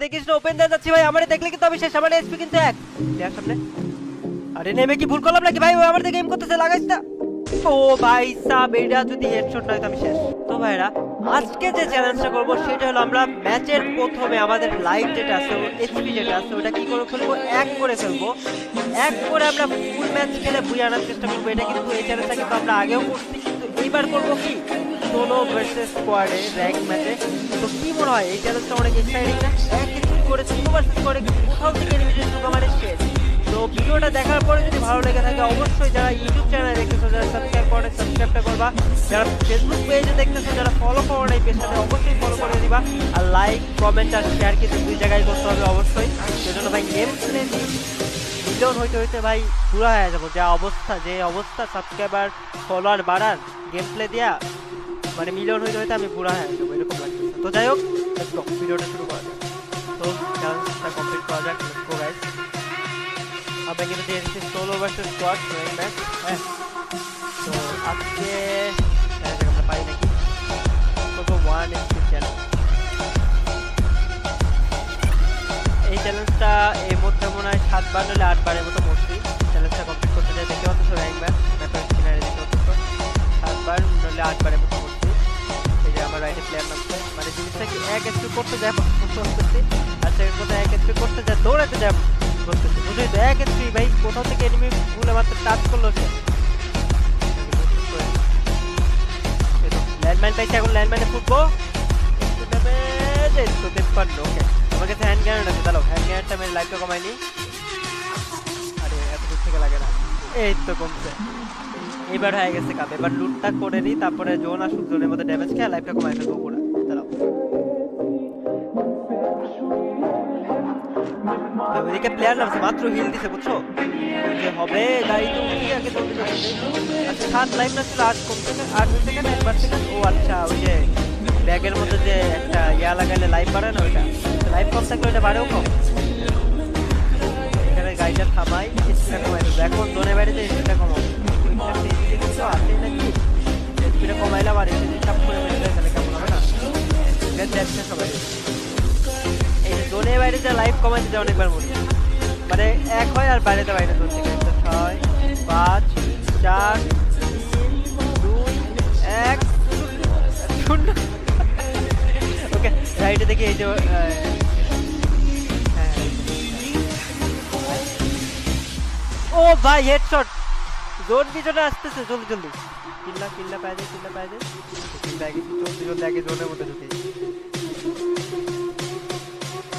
দেখিস না ওপেন দিয়ে যাচ্ছি ভাই, আমারে দেখলে কিন্তু আমি শেষ, আমার এসপি কিন্তু এক প্লেয়ার সামনে। আরে নেমে কি ভুল করলাম নাকি ভাই, ও আমার দিকে এম করতেছে, লাগাইস না। ও ভাই সাব, এটা যদি হেডশট নয় তো আমি শেষ। তো ভাইরা আজকে যে চ্যালেঞ্জটা করবো সেটা হলো আমরা ম্যাচের প্রথমে আমাদের লাইট যেটা আছে, এইচপি যেটা আছে, ওটা কি করে ফেলবো, এক করে ফেলবো। এক করে আমরা ফুল ম্যাচ খেলে বুঝে আনার চেষ্টা করবো। এটা কিন্তু এই চ্যালেঞ্জটা কিন্তু আমরা আগেও করছি, কিন্তু এইবার করবো কি সোলো ভার্সেস স্কোয়াডে র্যাঙ্ক ম্যাচে। তো কি মনে হয় এই চ্যালেঞ্জটা অনেক এক্সাইটিং না? এক কিছু করে সোলো ভার্সেস স্কোয়াডে কোথাও থেকে এলিমিনেট ঢোকা মানে শেষ। তো ভিডিওটা দেখার পরে যদি ভালো লেগে থাকে অবশ্যই যারা ইউটিউব চ্যানেলে দেখতেছো, যারা সাবস্ক্রাইব করে সাবস্ক্রাইবটা করবা, যারা ফেসবুক পেজে দেখতেছো, যারা ফলো করো না এই পেজটাতে অবশ্যই ফলো করে দিবা। আর লাইক কমেন্ট আর শেয়ার কিন্তু দুই জায়গায় করতে হবে অবশ্যই। সেজন্য ভাই গেম প্লে মিলিয়ন হইতে হইতে ভাই পুরো হয়ে যাবো। যে অবস্থা সাবস্ক্রাইবার ফলোয়ার বাড়ার গেম প্লে দিয়া, মানে মিলিয়ন হইতে হইতে আমি পুরো হয়ে যাবো এরকম লাগতেছে। তো যাই হোক লেটস গো, ভিডিওটা শুরু করা যাক। তো চ্যালেঞ্জটা কমপ্লিট করা যাক, লেটস গো গাইস। আমরা কিন্তু দিয়ে দিচ্ছি solo versus squad rank match. হ্যাঁ, তো আজকে আমরা পাই নাকি করবো 1 চ্যালেঞ্জ। এই চ্যালেঞ্জটা এর মধ্যে মনে হয় 7 বার নইলে 8 বারের মতো মরছি চ্যালেঞ্জটা কমপ্লিট করতে যাই। দেখতে পাচ্ছ র্যাঙ্ক ম্যাচ ম্যাপের সিনারি দেখতে পাচ্ছ, 7 বার নইলে 8 বারের মতো মরছি। এই যে আমার রাইটে প্লেয়ার নামছে, মানে জিনিসটা কি এক এসপি করতে যায় করতেছি, আর সেকেন্ড কথা এক এসপি করতে যায় দৌড়াতে যায় করতেছি, বুঝলি তো? এক এসপি ভাই কোথাও থেকে এনিমি ভুলে মাত্র টাচ করলো সে। ল্যান্ডমাইন পাইছে, এখন ল্যান্ডমাইনে ফুটবো। ওকে, আমার কাছে হ্যান্ড গ্রেনেড আছে, দাঁড়াও হ্যান্ড গ্রেনেডটা আমি লাইফটা কমাইনি। আরে এত দূর থেকে লাগে না, এই তো কমছে। এবার হয়ে গেছে কাপ, এবার লুটটা করে নিই, তারপরে জোন আসুক, জোনের মধ্যে ড্যামেজ খেয়ে লাইফটা কমাই ফেলবো পুরো। দাঁড়াও, এদিকে প্লেয়ার নামছে, মাত্র হিল দিছে বুঝছো, যে হবে গাড়ি তো উঠি আগে জলদি জলদি। আচ্ছা 7 লাইফ না ছিল, 8 সেকেন্ড 8 সেকেন্ড 1 সেকেন্ড। ও আচ্ছা, ওই যে ব্যাগের মধ্যে যে একটা ইয়া লাগাইলে লাইফ বাড়ে না, ওইটা লাইফ কম থাকলে ওইটা বাড়েও কম। এখানে গাড়িটা থামাই, স্পিডটা কমাই দেবো। এখন জোনের বাইরে যে স্পিডটা কমাবো, আসেই নাকি স্পিডটা কমাইলাম আর এসে চাপ করে মেরে দেয়, তাহলে কেমন হবে না? দেখছে সবাই এই যে জোনের বাইরে যে লাইফ কমাইতে যায় অনেকবার মনে, মানে এক হয় আর বাইরেতে বাইরে জোন থেকে 6 5 4 3 2 1 0। ওকে, রাইটে দেখি এই যে ও ভাই হেডশট, জোন পিছনে আসতেছে, জলদি জলদি কিল্লা পায় যায়, কিল্লা পায় যায়, কিল্লা গেছি, জলদি জলদি আগে জোনের মধ্যে ঢুকে।